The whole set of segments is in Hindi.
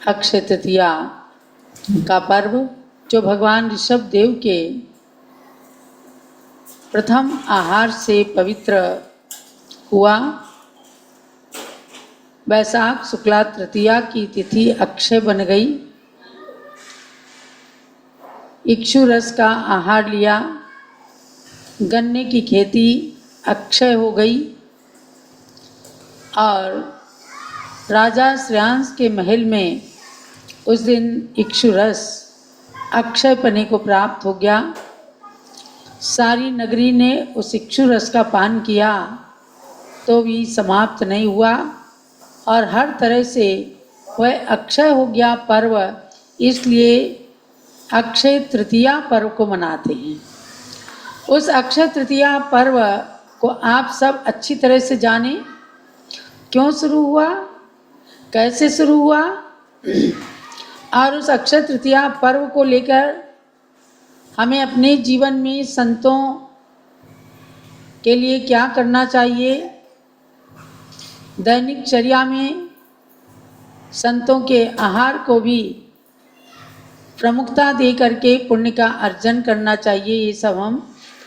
अक्षय तृतीया का पर्व जो भगवान ऋषभ देव के प्रथम आहार से पवित्र हुआ। वैशाख शुक्ला तृतीया की तिथि अक्षय बन गई। इक्षु रस का आहार लिया, गन्ने की खेती अक्षय हो गई और राजा श्रेयांस के महल में उस दिन इक्षु रस अक्षय पने को प्राप्त हो गया। सारी नगरी ने उस इक्षु रस का पान किया तो भी समाप्त नहीं हुआ और हर तरह से वह अक्षय हो गया पर्व, इसलिए अक्षय तृतीया पर्व को मनाते हैं। उस अक्षय तृतीया पर्व को आप सब अच्छी तरह से जानें। क्यों शुरू हुआ, कैसे शुरू हुआ और उस अक्षय तृतीया पर्व को लेकर हमें अपने जीवन में संतों के लिए क्या करना चाहिए। दैनिक चर्या में संतों के आहार को भी प्रमुखता दे करके पुण्य का अर्जन करना चाहिए। ये सब हम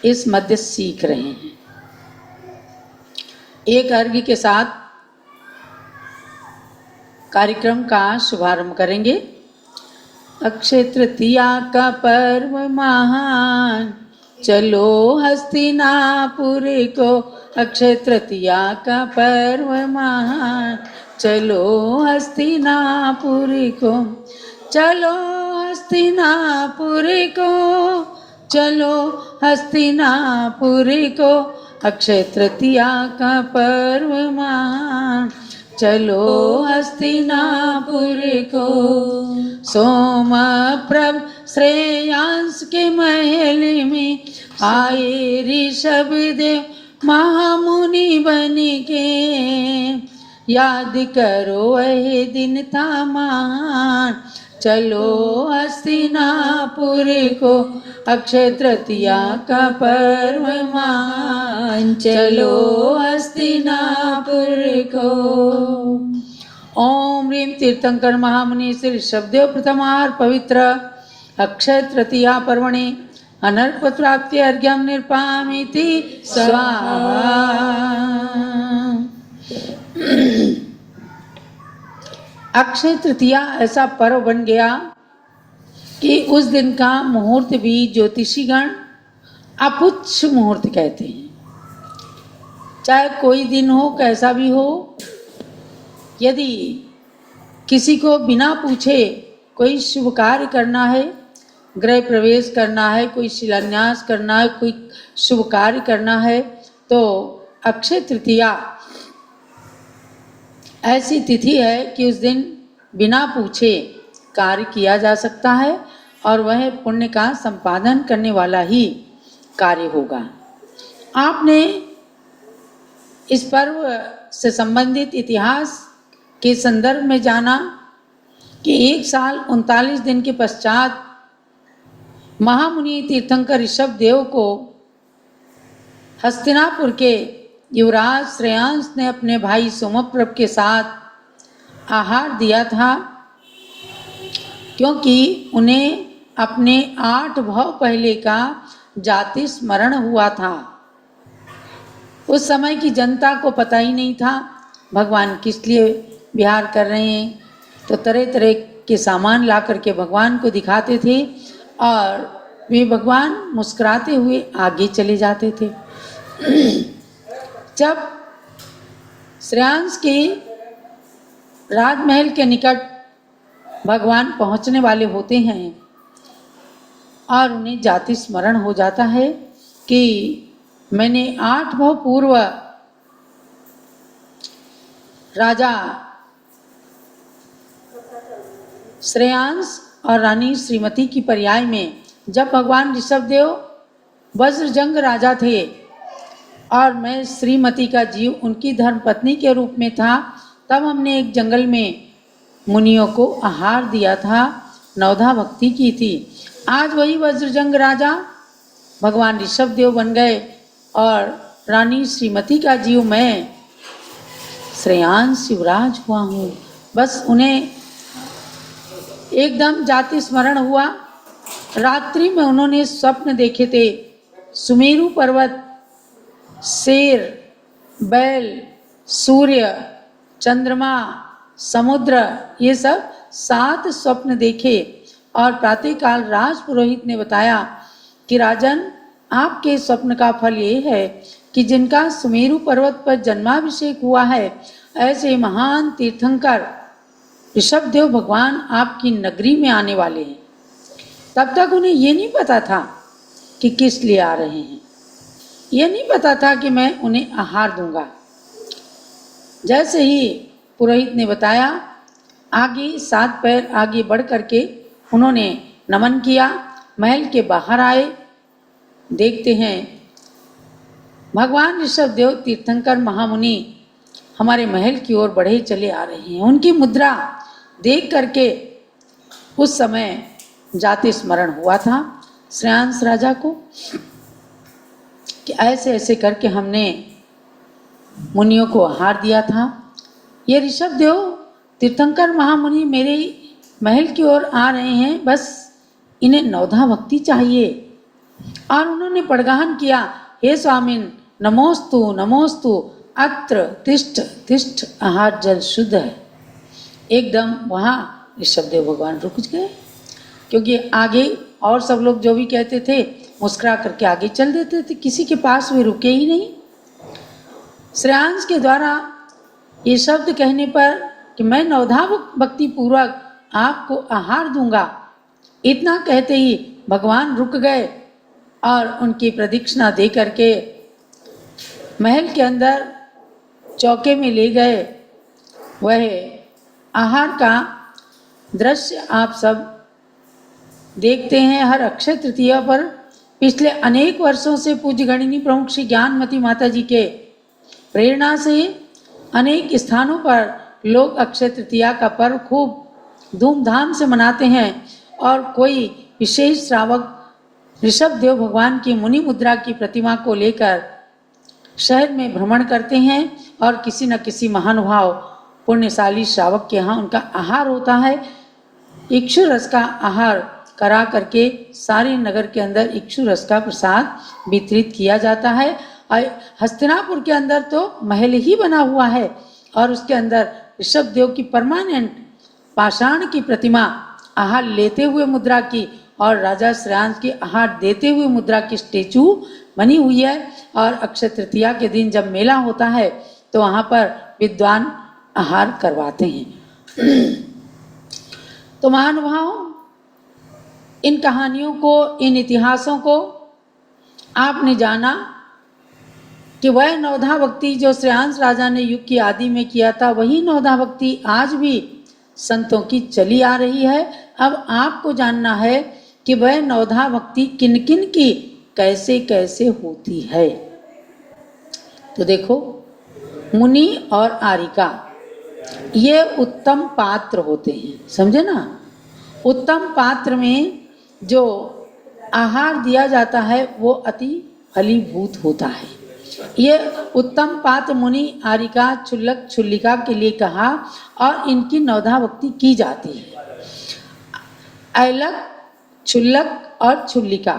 इस मध्य सीख रहे हैं। एक अर्घ्य के साथ कार्यक्रम का शुभारंभ करेंगे। अक्षय तृतीया का पर्व महान, चलो हस्तिनापुर को। अक्षय तृतीया का पर्व महान, चलो हस्तिनापुर को। चलो हस्तिनापुर को, चलो हस्तिनापुर को। अक्षय तृतीया का पर्व महान, चलो हस्तिनापुर को। सोमप्रभ श्रेयांस के महल में आए ऋषभ देव महामुनि बन के। याद करो वह दिन था महान, चलो हस्तिनापुर को। अक्षय तृतीया का पर्व महान, चलो हस्तिनापुर को। ओम ह्रीं तीर्थंकर महामुनि श्री ऋषभदेव प्रथमाहार पवित्र अक्षय तृतीया पर्वणे अनर्पत्राप्ति अर्घ्यं निर्पामीति स्वाहा। अक्षय तृतीया ऐसा पर्व बन गया कि उस दिन का मुहूर्त भी ज्योतिषीगण अपुच्छ मुहूर्त कहते हैं। चाहे कोई दिन हो, कैसा भी हो, यदि किसी को बिना पूछे कोई शुभ कार्य करना है, गृह प्रवेश करना है, कोई शिलान्यास करना है, कोई शुभ कार्य करना है, तो अक्षय तृतीया ऐसी तिथि है कि उस दिन बिना पूछे कार्य किया जा सकता है और वह पुण्य का संपादन करने वाला ही कार्य होगा। आपने इस पर्व से संबंधित इतिहास के संदर्भ में जाना कि 1 साल 39 दिन के पश्चात महामुनि तीर्थंकर ऋषभ देव को हस्तिनापुर के युवराज श्रेयांस ने अपने भाई सोमप्रभ के साथ आहार दिया था, क्योंकि उन्हें अपने 8 भव पहले का जाति स्मरण हुआ था। उस समय की जनता को पता ही नहीं था भगवान किस लिए विहार कर रहे हैं, तो तरह तरह के सामान ला करके भगवान को दिखाते थे और वे भगवान मुस्कुराते हुए आगे चले जाते थे। जब श्रेयांस के राजमहल के निकट भगवान पहुंचने वाले होते हैं और उन्हें जाति स्मरण हो जाता है कि मैंने 8 भव पूर्व राजा श्रेयांस और रानी श्रीमती की पर्याय में, जब भगवान ऋषभदेव वज्रजंग राजा थे और मैं श्रीमती का जीव उनकी धर्मपत्नी के रूप में था, तब हमने एक जंगल में मुनियों को आहार दिया था, नवधा भक्ति की थी। आज वही वज्रजंग राजा भगवान ऋषभदेव बन गए और रानी श्रीमती का जीव मैं श्रेयांस युवराज हुआ हूँ। बस उन्हें एकदम जाति स्मरण हुआ। रात्रि में उन्होंने स्वप्न देखे थे, सुमेरु पर्वत, शेर, बैल, सूर्य, चंद्रमा, समुद्र, ये सब 7 स्वप्न देखे। और प्रातःकाल राजपुरोहित ने बताया कि राजन, आपके स्वप्न का फल ये है कि जिनका सुमेरु पर्वत पर जन्माभिषेक हुआ है, ऐसे महान तीर्थंकर ऋषभदेव भगवान आपकी नगरी में आने वाले हैं। तब तक उन्हें ये नहीं पता था कि किस लिए आ रहे हैं, ये नहीं पता था कि मैं उन्हें आहार दूंगा। जैसे ही पुरोहित ने बताया, आगे 7 पैर आगे बढ़ करके उन्होंने नमन किया, महल के बाहर आए। देखते हैं भगवान ऋषभदेव तीर्थंकर महामुनि हमारे महल की ओर बढ़े चले आ रहे हैं। उनकी मुद्रा देख करके उस समय जाति स्मरण हुआ था श्रेयांस राजा को कि ऐसे ऐसे करके हमने मुनियों को आहार दिया था। ये ऋषभदेव तीर्थंकर महामुनि मेरे महल की ओर आ रहे हैं, बस इन्हें नवधा भक्ति चाहिए। और उन्होंने पड़गाहन किया, हे स्वामिन नमोस्तु नमोस्तु, अत्र तिष्ठ तिष्ठ, आहार जल शुद्ध है। एकदम वहाँ ऋषभदेव भगवान रुक गए, क्योंकि आगे और सब लोग जो भी कहते थे मुस्कुरा करके आगे चल देते थे, किसी के पास वे रुके ही नहीं। श्रेयांस के द्वारा ये शब्द कहने पर कि मैं नवधा भक्ति पूर्वक आपको आहार दूंगा, इतना कहते ही भगवान रुक गए और उनकी प्रदक्षिणा दे करके महल के अंदर चौके में ले गए। वह आहार का दृश्य आप सब देखते हैं। हर अक्षय तृतीया पर पिछले अनेक वर्षों से पूज्य गणिनी प्रमुख श्री ज्ञानमती माता जी के प्रेरणा से अनेक स्थानों पर लोग अक्षय तृतीया का पर्व खूब धूमधाम से मनाते हैं। और कोई विशेष श्रावक ऋषभदेव भगवान की मुनि मुद्रा की प्रतिमा को लेकर शहर में भ्रमण करते हैं और किसी न किसी महानुभाव पुण्यशाली श्रावक के यहाँ उनका आहार होता है। इक्षु रस का आहार करा करके सारे नगर के अंदर इक्षु रस का प्रसाद वितरित किया जाता है। और हस्तिनापुर के अंदर तो महल ही बना हुआ है और उसके अंदर ऋषभदेव की परमानेंट पाषाण की प्रतिमा आहार लेते हुए मुद्रा की और राजा श्रेयांस की आहार देते हुए मुद्रा की स्टेचू बनी हुई है। और अक्षय तृतीया के दिन जब मेला होता है तो वहाँ पर विद्वान आहार करवाते हैं। तो महानुभाव, इन कहानियों को, इन इतिहासों को आपने जाना कि वह नवधा भक्ति जो श्रेयांस राजा ने युग की आदि में किया था, वही नवधा भक्ति आज भी संतों की चली आ रही है। अब आपको जानना है कि वह नवधा भक्ति किन किन की कैसे कैसे होती है। तो देखो, मुनि और आरिका ये उत्तम पात्र होते हैं, समझे ना। उत्तम पात्र में जो आहार दिया जाता है वो अति फलीभूत होता है। ये उत्तम पात्र मुनि, आरिका, छुल्लक, छुल्लिका के लिए कहा और इनकी नवधा भक्ति की जाती है। ऐलक, छुल्लक और छुल्लिका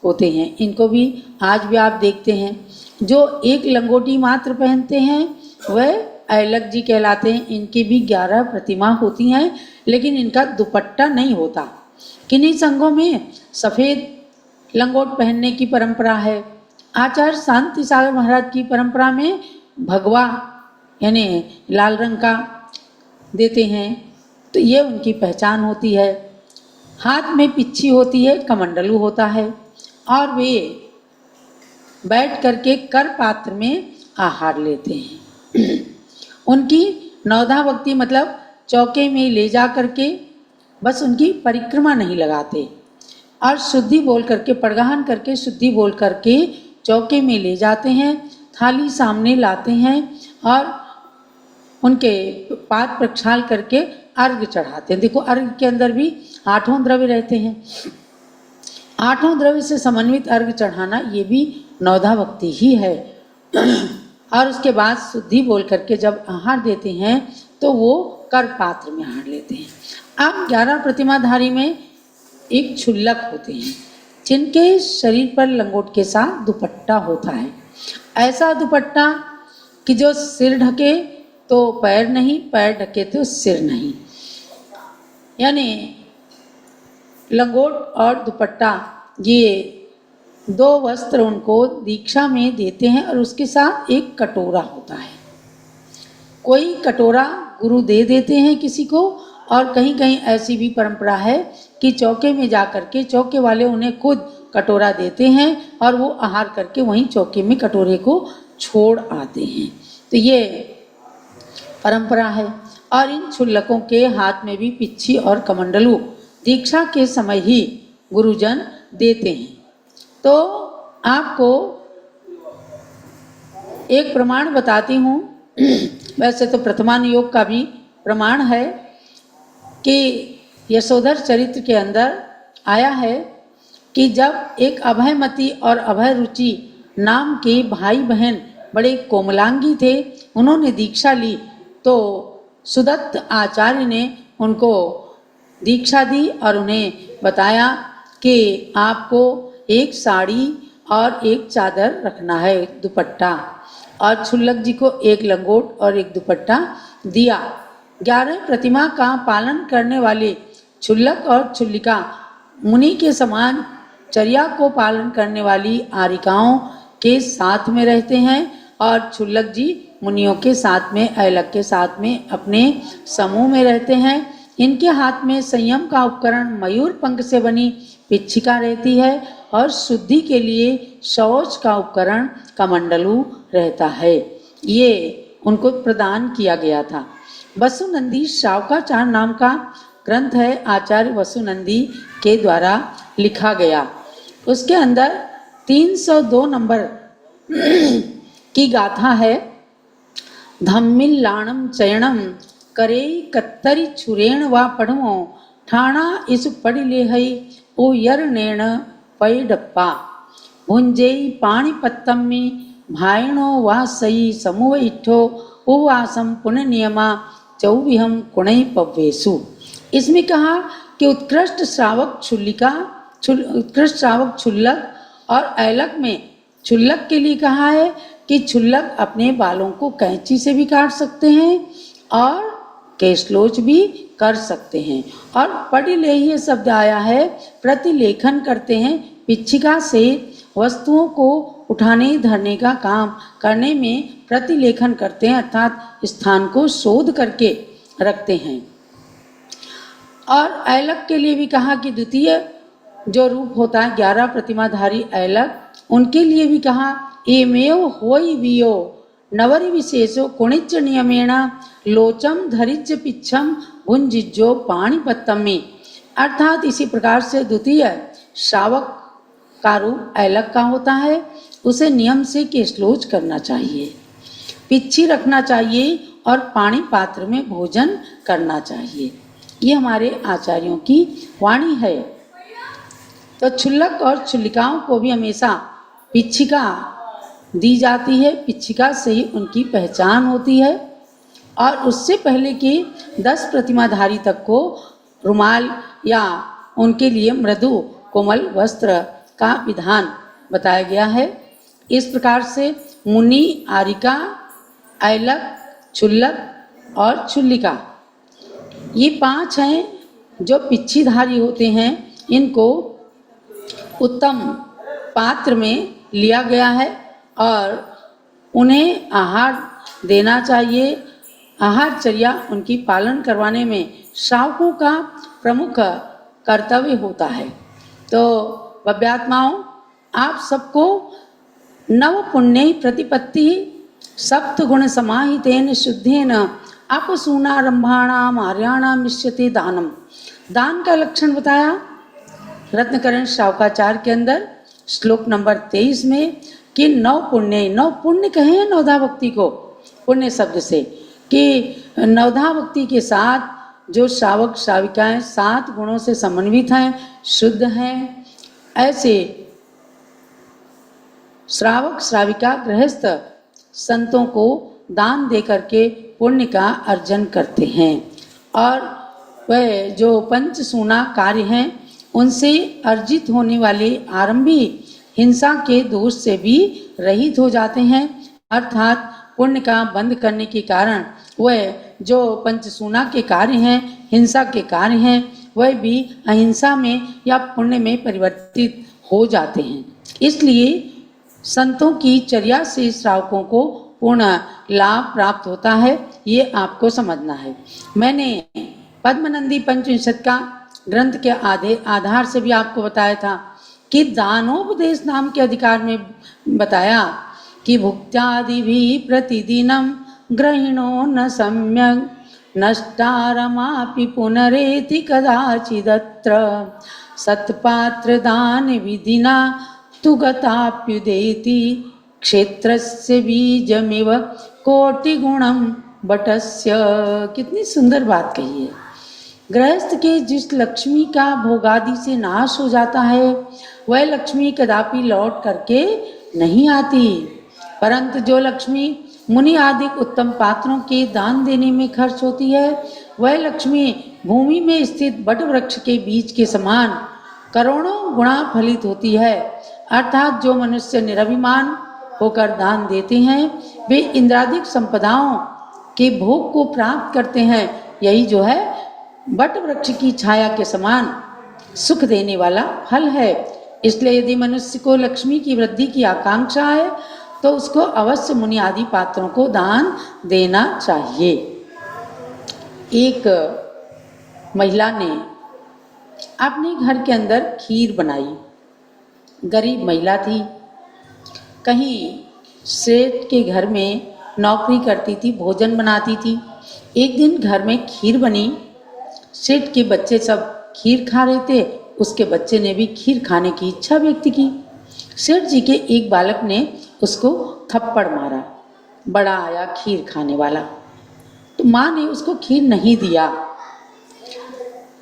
होते हैं, इनको भी आज भी आप देखते हैं। जो एक लंगोटी मात्र पहनते हैं वह ऐलक जी कहलाते हैं। इनकी भी 11 प्रतिमा होती हैं, लेकिन इनका दुपट्टा नहीं होता। किन्हीं संघों में सफ़ेद लंगोट पहनने की परंपरा है। आचार्य शांति सागर महाराज की परंपरा में भगवा यानी लाल रंग का देते हैं, तो ये उनकी पहचान होती है। हाथ में पिच्छी होती है, कमंडलू होता है और वे बैठ करके कर पात्र में आहार लेते हैं। उनकी नवधा भक्ति मतलब चौके में ले जा करके बस उनकी परिक्रमा नहीं लगाते और शुद्धि बोल करके, पड़गाहन करके शुद्धि बोल करके चौके में ले जाते हैं, थाली सामने लाते हैं और उनके पाद प्रक्षाल करके अर्घ्य चढ़ाते हैं। देखो, अर्घ्य के अंदर भी 8 द्रव्य रहते हैं। 8 द्रव्य से समन्वित अर्घ्य चढ़ाना ये भी नवधा भक्ति ही है। और उसके बाद शुद्धि बोल करके जब आहार देते हैं तो वो कर पात्र में हार लेते हैं। अब 11 प्रतिमाधारी में एक क्षुल्लक होते हैं जिनके शरीर पर लंगोट के साथ दुपट्टा होता है। ऐसा दुपट्टा कि जो सिर ढके तो पैर नहीं, पैर ढके तो सिर नहीं, यानी लंगोट और दुपट्टा ये 2 वस्त्र उनको दीक्षा में देते हैं और उसके साथ एक कटोरा होता है। कोई कटोरा गुरु दे देते हैं किसी को, और कहीं कहीं ऐसी भी परंपरा है कि चौके में जा करके चौके वाले उन्हें खुद कटोरा देते हैं और वो आहार करके वहीं चौके में कटोरे को छोड़ आते हैं। तो ये परंपरा है। और इन क्षुल्लकों के हाथ में भी पिच्छी और कमंडलू दीक्षा के समय ही गुरुजन देते हैं। तो आपको एक प्रमाण बताती हूँ। वैसे तो प्रथमान योग का भी प्रमाण है कि यशोधर चरित्र के अंदर आया है कि जब एक अभयमती और अभय रुचि नाम के भाई बहन बड़े कोमलांगी थे, उन्होंने दीक्षा ली तो सुदत्त आचार्य ने उनको दीक्षा दी और उन्हें बताया कि आपको एक साड़ी और एक चादर रखना है, दुपट्टा, और क्षुल्लक जी को एक लंगोट और एक दुपट्टा दिया। 11 प्रतिमा का पालन करने वाले क्षुल्लक और क्षुल्लिका मुनि के समान चर्या को पालन करने वाली आरिकाओं के साथ में रहते हैं और क्षुल्लक जी मुनियों के साथ में, ऐलक के साथ में अपने समूह में रहते हैं। इनके हाथ में संयम का उपकरण मयूर पंख से बनी पिच्छिका रहती है और शुद्धि के लिए शौच का उपकरण कमंडलू रहता है। ये उनको प्रदान किया गया था। वसुनंदी शावकाचार नाम का ग्रंथ है, आचार्य वसुनंदी के द्वारा लिखा गया। उसके अंदर 302 नंबर की गाथा है। धम्मिल्लाणम चयणम करे कत्तरी छुरेण वा पढ़वो ठाणा इस पढ़ी ले हई ओ यरनेण पैडप्पा भुंजेई पाणिपत्तम्मी भायणो वा सई समूह इठो उवासम पुण्य नियमा चौविहम कुणई पव्वेसु। इसमें कहा कि उत्कृष्ट श्रावक क्षुल्लक और ऐलक में क्षुल्लक के लिए कहा है कि क्षुल्लक अपने बालों को कैंची से भी काट सकते हैं और केशलोच भी कर सकते हैं। और पढ़ी ले ये शब्द आया है, प्रतिलेखन करते हैं, पिच्छिका से वस्तुओं को उठाने धरने का काम करने में प्रतिलेखन करते हैं, अर्थात स्थान को शोध करके रखते हैं। और ऐलक के लिए भी कहा कि द्वितीय जो रूप होता है 11 प्रतिमाधारी ऐलक, उनके लिए भी कहा एमेव होई वियो नवरि विशेषो कुणिच नियमेण लोचम धरिच पिच्छम भुंजिजो पाणिपत्तमी। अर्थात इसी प्रकार से द्वितीय श्रावक का रूप ऐलक का होता है। उसे नियम से केशलोच करना चाहिए, पिच्छी रखना चाहिए और पानी पात्र में भोजन करना चाहिए। ये हमारे आचार्यों की वाणी है। तो क्षुल्लक और क्षुल्लिकाओं को भी हमेशा पिच्छिका दी जाती है, पिच्छिका से ही उनकी पहचान होती है। और उससे पहले कि 10 प्रतिमाधारी तक को रुमाल या उनके लिए मृदु कोमल वस्त्र का विधान बताया गया है। इस प्रकार से मुनि, आरिका, ऐलक, क्षुल्लक और क्षुल्लिका, ये 5 हैं जो पिच्छीधारी होते हैं। इनको उत्तम पात्र में लिया गया है और उन्हें आहार देना चाहिए। आहारचर्या उनकी पालन करवाने में श्रावकों का प्रमुख कर्तव्य होता है। तो भव्यात्माओं, आप सबको नव पुण्य प्रतिपत्ति सप्त गुण समाहितेन शुद्धेन अपसूनारंभाणाम आर्याणाम मिष्यते दानम। दान का लक्षण बताया रत्नकरण शावकाचार्य के अंदर श्लोक नंबर 23 में कि 9 पुण्य कहे नवधा भक्ति को, पुण्य शब्द से, कि नवधा भक्ति के साथ जो श्रावक श्राविकाएं 7 गुणों से समन्वित हैं, शुद्ध हैं, ऐसे श्रावक श्राविका गृहस्थ संतों को दान दे करके पुण्य का अर्जन करते हैं। और वह जो पंचसूना कार्य हैं उनसे अर्जित होने वाले आरंभी हिंसा के दोष से भी रहित हो जाते हैं। अर्थात पुण्य का बंध करने के कारण वह जो पंचसूना के कार्य हैं, हिंसा के कार्य हैं, वह भी अहिंसा में या पुण्य में परिवर्तित हो जाते हैं। इसलिए संतों की चर्या से श्रावकों को पूर्ण लाभ प्राप्त होता है, ये आपको समझना है। मैंने पद्मनंदी पंचविंशत का ग्रंथ के आधार से भी आपको बताया था कि दानोपदेश नाम के अधिकार में बताया कि भुक्त्यादि भी प्रतिदिनम ग्रहिणो न सम्यक नष्टारमापि पुनरेति कदाचिदत्र सत्पात्र दान विधिना तुगताप्युदेति क्षेत्रस्य बीजमिव कोटिगुणम बटस्य। कितनी सुंदर बात कही है। गृहस्थ के जिस लक्ष्मी का भोगादि से नाश हो जाता है वह लक्ष्मी कदापि लौट करके नहीं आती, परंतु जो लक्ष्मी मुनि आदि उत्तम पात्रों के दान देने में खर्च होती है वह लक्ष्मी भूमि में स्थित बट वृक्ष के बीज के समान करोड़ों गुणा फलित होती है। अर्थात जो मनुष्य निरभिमान होकर दान देते हैं वे इंद्रादिक संपदाओं के भोग को प्राप्त करते हैं। यही जो है बट वृक्ष की छाया के समान सुख देने वाला फल है। इसलिए यदि मनुष्य को लक्ष्मी की वृद्धि की आकांक्षा है तो उसको अवश्य मुनि आदि पात्रों को दान देना चाहिए। एक महिला ने अपने घर के अंदर खीर बनाई। गरीब महिला थी, कहीं सेठ के घर में नौकरी करती थी, भोजन बनाती थी। एक दिन घर में खीर बनी, सेठ के बच्चे सब खीर खा रहे थे, उसके बच्चे ने भी खीर खाने की इच्छा व्यक्त की। सेठ जी के एक बालक ने उसको थप्पड़ मारा, बड़ा आया खीर खाने वाला, तो माँ ने उसको खीर नहीं दिया।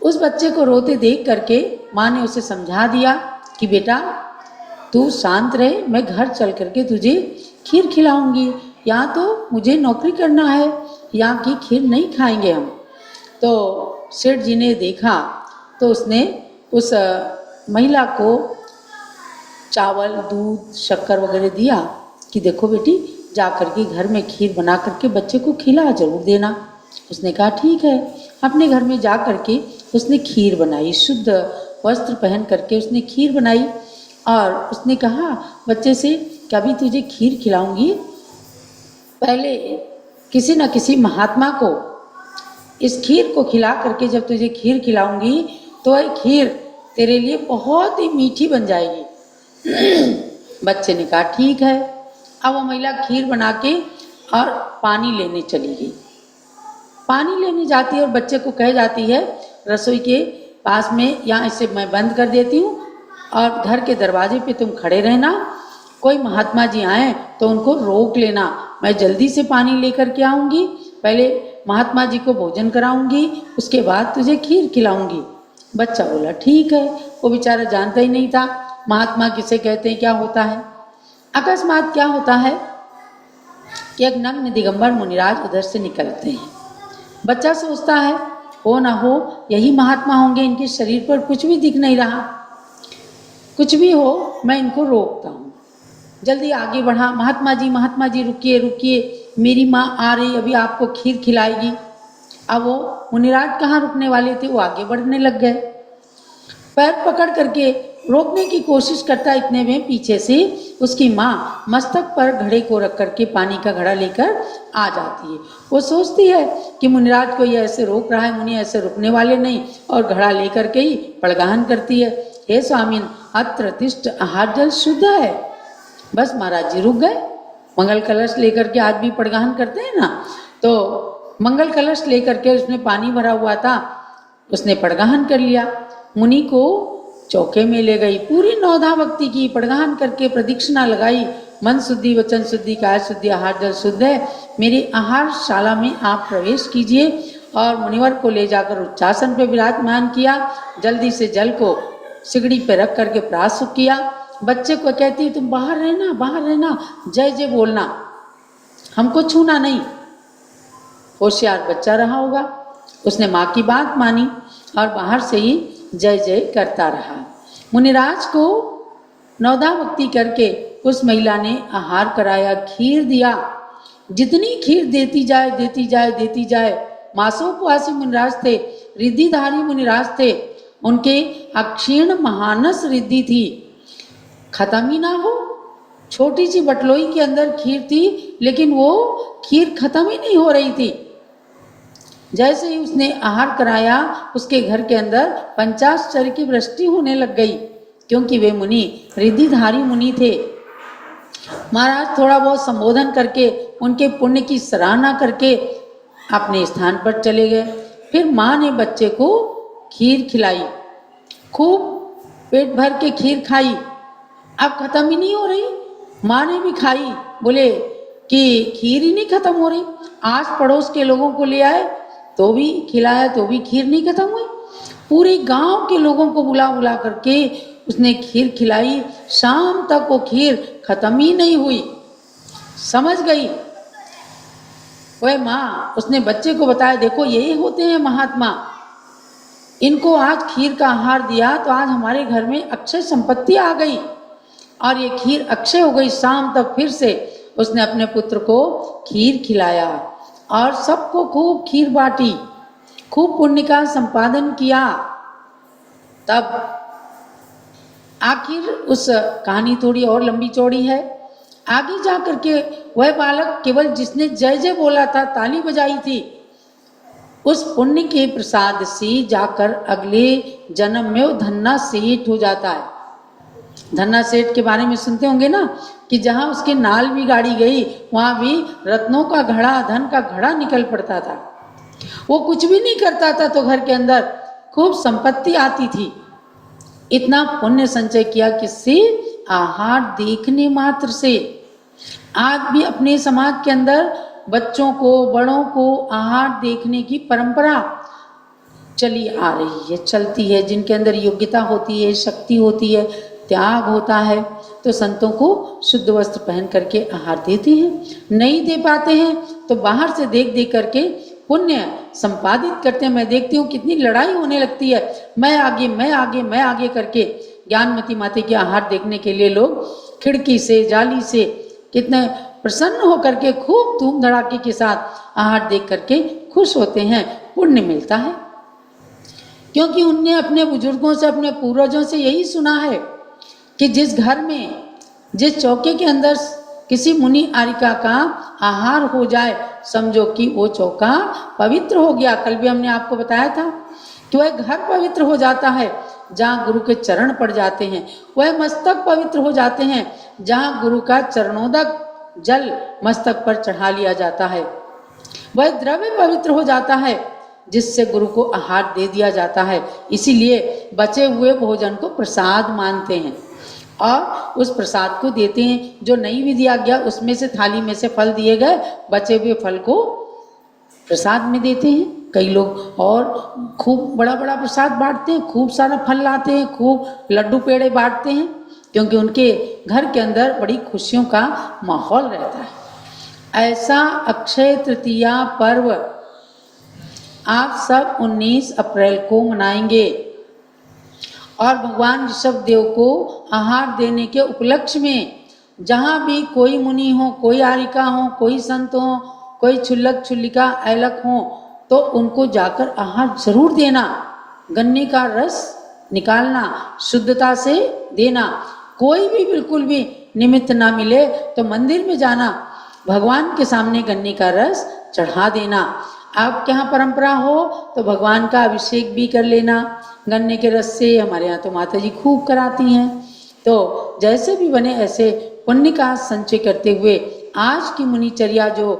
उस बच्चे को रोते देख करके माँ ने उसे समझा दिया कि बेटा तू शांत रहे, मैं घर चल करके तुझे खीर खिलाऊंगी, यहाँ तो मुझे नौकरी करना है, यहाँ की खीर नहीं खाएंगे हम। तो सेठ जी ने देखा तो उसने उस महिला को चावल, दूध, शक्कर वगैरह दिया कि देखो बेटी जा करके घर में खीर बना करके बच्चे को खिला जरूर देना। उसने कहा ठीक है। अपने घर में जा करके उसने खीर बनाई, शुद्ध वस्त्र पहन करके उसने खीर बनाई और उसने कहा बच्चे से कभी तुझे खीर खिलाऊंगी, पहले किसी न किसी महात्मा को इस खीर को खिला करके जब तुझे खीर खिलाऊंगी तो वह खीर तेरे लिए बहुत ही मीठी बन जाएगी। बच्चे ने कहा ठीक है। अब वो महिला खीर बना के और पानी लेने चली गई। पानी लेने जाती है और बच्चे को कह जाती है रसोई के पास में, यहाँ इसे मैं बंद कर देती हूँ और घर के दरवाजे पे तुम खड़े रहना, कोई महात्मा जी आए तो उनको रोक लेना, मैं जल्दी से पानी लेकर के आऊँगी, पहले महात्मा जी को भोजन कराऊंगी, उसके बाद तुझे खीर खिलाऊंगी। बच्चा बोला ठीक है। वो बेचारा जानता ही नहीं था महात्मा किसे कहते हैं, क्या होता है। अकस्मात क्या होता है कि एक नग्न दिगंबर मुनिराज उधर से निकलते हैं। बच्चा सोचता है हो ना हो यही महात्मा होंगे, इनके शरीर पर कुछ भी दिख नहीं रहा, कुछ भी हो मैं इनको रोकता हूँ। जल्दी आगे बढ़ा, महात्मा जी रुकिए रुकिए, मेरी माँ आ रही, अभी आपको खीर खिलाएगी। अब वो मुनिराज कहाँ रुकने वाले थे, वो आगे बढ़ने लग गए। पैर पकड़ करके रोकने की कोशिश करता, इतने में पीछे से उसकी माँ मस्तक पर घड़े को रख करके पानी का घड़ा लेकर आ जाती है। वो सोचती है कि मुनिराज को ये ऐसे रोक रहा है, मुनि ऐसे रुकने वाले नहीं, और घड़ा लेकर के ही पड़गाहन करती है, हे स्वामीन अत्र तिष्ठ आहार जल शुद्ध है। बस महाराज जी रुक गए। मंगल कलश लेकर के आज भी पड़गाहन करते हैं ना, तो मंगल कलश लेकर के उसमें पानी भरा हुआ था, उसने पड़गाहन कर लिया। मुनि को चौके में ले गई, पूरी नौधा भक्ति की, पड़गाहन करके प्रदक्षिणा लगाई, मन शुद्धि, वचन शुद्धि, काय शुद्धि, आहार जल शुद्ध है, मेरी आहार शाला में आप प्रवेश कीजिए। और मुनिवर को ले जाकर उच्चासन पे विराजमान किया, जल्दी से जल को सिगड़ी पे रख करके प्राशुक किया। बच्चे को कहती तुम बाहर रहना, जय जय बोलना, हमको छूना नहीं। होशियार बच्चा रहा होगा, उसने माँ की बात मानी और बाहर से ही जय जय करता रहा। मुनिराज को नौदा भक्ति करके उस महिला ने आहार कराया, खीर दिया। जितनी खीर देती जाए, मासोपवासी मुनिराज थे, रिद्धिधारी मुनिराज थे, उनके अक्षीण महानस रिद्धि थी, खत्म ही ना हो। छोटी सी बटलोई के अंदर खीर थी, लेकिन वो खीर खत्म ही नहीं हो रही थी। जैसे ही उसने आहार कराया, उसके घर के अंदर पंचाश्चर्य की वृष्टि होने लग गई, क्योंकि वे मुनि रिद्धिधारी मुनि थे। महाराज थोड़ा बहुत संबोधन करके, उनके पुण्य की सराहना करके अपने स्थान पर चले गए। फिर माँ ने बच्चे को खीर खिलाई, खूब पेट भर के खीर खाई। अब खत्म ही नहीं हो रही। माँ ने भी खाई, बोले कि खीर ही नहीं खत्म हो रही। आस पड़ोस के लोगों को ले आए तो भी खिलाया, तो भी खीर नहीं खत्म हुई। पूरे गांव के लोगों को बुला बुला करके उसने खीर खिलाई, शाम तक वो खीर खत्म ही नहीं हुई। समझ गई वह माँ, उसने बच्चे को बताया, देखो यही होते हैं महात्मा, इनको आज खीर का आहार दिया तो आज हमारे घर में अक्षय संपत्ति आ गई और ये खीर अक्षय हो गई। शाम तक फिर से उसने अपने पुत्र को खीर खिलाया और सबको खूब खीर बांटी, खूब पुण्य का संपादन किया। तब आखिर उस कहानी थोड़ी और लंबी चौड़ी है। आगे जा करके वह बालक केवल जिसने जय जय बोला था, ताली बजाई थी, उस पुण्य के प्रसाद से जाकर अगले जन्म में वो धन्ना सेठ हो जाता है। धन्ना सेठ के बारे में सुनते होंगे ना, कि जहां उसके नाल भी गाड़ी गई वहां भी रत्नों का घड़ा, धन का घड़ा निकल पड़ता था। वो कुछ भी नहीं करता था तो घर के अंदर खूब संपत्ति आती थी। इतना पुण्य संचय किया किससे? आहार देखने मात्र से। आज भी अपने समाज के अंदर बच्चों को, बड़ों को आहार देखने की परंपरा चली आ रही है, चलती है। जिनके अंदर योग्यता होती है, शक्ति होती है, त्याग होता है, तो संतों को शुद्ध वस्त्र पहन करके आहार देते हैं। नहीं दे पाते हैं तो बाहर से देख देख करके पुण्य संपादित करते हैं। मैं देखती हूँ कितनी लड़ाई होने लगती है, मैं आगे मैं आगे मैं आगे करके। ज्ञानमती माता के आहार देखने के लिए लोग खिड़की से, जाली से कितने प्रसन्न होकर के खूब धूम धड़ाके के साथ आहार देख करके खुश होते हैं, पुण्य मिलता है। क्योंकि उनने अपने बुजुर्गों से, अपने पूर्वजों से यही सुना है कि जिस घर में, जिस चौके के अंदर किसी मुनि आरिका का आहार हो जाए, समझो कि वो चौका पवित्र हो गया। कल भी हमने आपको बताया था कि वह घर पवित्र हो जाता है जहाँ गुरु के चरण पड़ जाते हैं। वह मस्तक पवित्र हो जाते हैं जहाँ गुरु का चरणोदक जल मस्तक पर चढ़ा लिया जाता है। वह द्रव्य पवित्र हो जाता है जिससे गुरु को आहार दे दिया जाता है। इसीलिए बचे हुए भोजन को प्रसाद मानते हैं और उस प्रसाद को देते हैं। जो नहीं भी दिया गया उसमें से, थाली में से फल दिए गए, बचे हुए फल को प्रसाद में देते हैं। कई लोग और खूब बड़ा बड़ा प्रसाद बांटते हैं, खूब सारा फल लाते हैं, खूब लड्डू पेड़े बांटते हैं, क्योंकि उनके घर के अंदर बड़ी खुशियों का माहौल रहता है। ऐसा अक्षय तृतीया पर्व आप सब 19 अप्रैल को मनाएंगे और भगवान ऋषभ देव को आहार देने के उपलक्ष्य में जहाँ भी कोई मुनि हो, कोई आरिका हो, कोई संत हो, कोई छुल्लक छुल्लिका ऐलक हो, तो उनको जाकर आहार जरूर देना। गन्ने का रस निकालना, शुद्धता से देना। कोई भी बिल्कुल भी निमित्त ना मिले तो मंदिर में जाना, भगवान के सामने गन्ने का रस चढ़ा देना। आपके यहाँ परंपरा हो तो भगवान का अभिषेक भी कर लेना गन्ने के रस से। हमारे यहाँ तो माता जी खूब कराती हैं। तो जैसे भी बने ऐसे पुण्य का संचय करते हुए आज की मुनिचर्या जो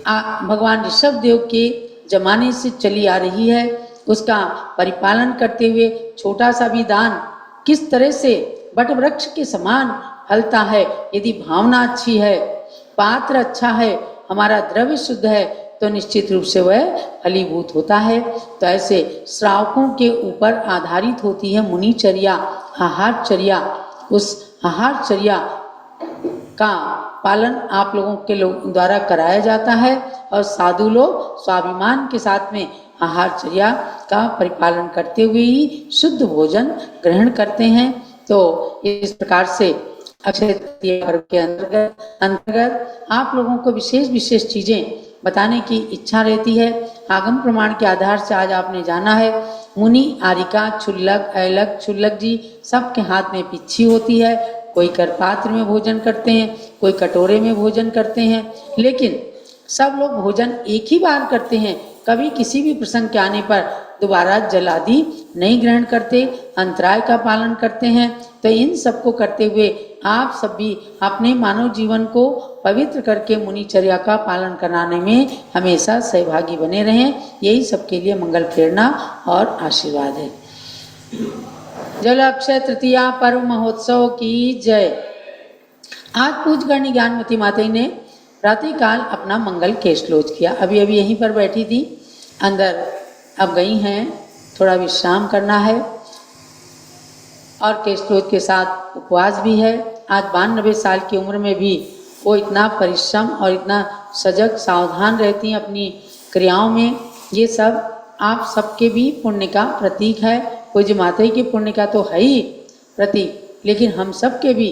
भगवान ऋषभ देव के जमाने से चली आ रही है, उसका परिपालन करते हुए छोटा सा भी दान किस तरह से बट वृक्ष के समान फलता है। यदि भावना अच्छी है, पात्र अच्छा है, हमारा द्रव्य शुद्ध है, तो निश्चित रूप से वह फलीभूत होता है। तो ऐसे श्रावकों के ऊपर आधारित होती है मुनिचर्या, आहारचर्या। उस आहारचर्या का पालन आप लोगों के द्वारा कराया जाता है और साधु लोग स्वाभिमान के साथ में आहारचर्या का परिपालन करते हुए ही शुद्ध भोजन ग्रहण करते हैं। तो इस प्रकार से अक्षय तृतीया पर्व के अंतर्गत आप लोगों को विशेष विशेष चीजें बताने की इच्छा रहती है। आगम प्रमाण के आधार से आज आपने जाना है, मुनि, आरिका, छुल्लक, ऐलक, छुल्लक जी सबके हाथ में पिच्छी होती है। कोई करपात्र में भोजन करते हैं, कोई कटोरे में भोजन करते हैं, लेकिन सब लोग भोजन एक ही बार करते हैं। कभी किसी भी प्रसंग के आने पर दोबारा जल आदि नहीं ग्रहण करते, अंतराय का पालन करते हैं। तो इन सबको करते हुए आप सब भी अपने मानव जीवन को पवित्र करके मुनिचर्या का पालन कराने में हमेशा सहभागी बने रहें। यही सबके लिए मंगल प्रेरणा और आशीर्वाद है। जल अक्षय तृतीया पर्व महोत्सव की जय। आज पूज्यगण्य ज्ञानमती माता ने प्रातःकाल अपना मंगल केशलोच किया। अभी अभी यहीं पर बैठी थी, अंदर अब गई हैं, थोड़ा विश्राम करना है और केशलोच के साथ उपवास भी है। आज 92 साल की उम्र में भी वो इतना परिश्रम और इतना सजग सावधान रहती हैं अपनी क्रियाओं में। ये सब आप सबके भी पुण्य का प्रतीक है। पूज्य माता के पुण्य का तो है ही प्रतीक, लेकिन हम सब के भी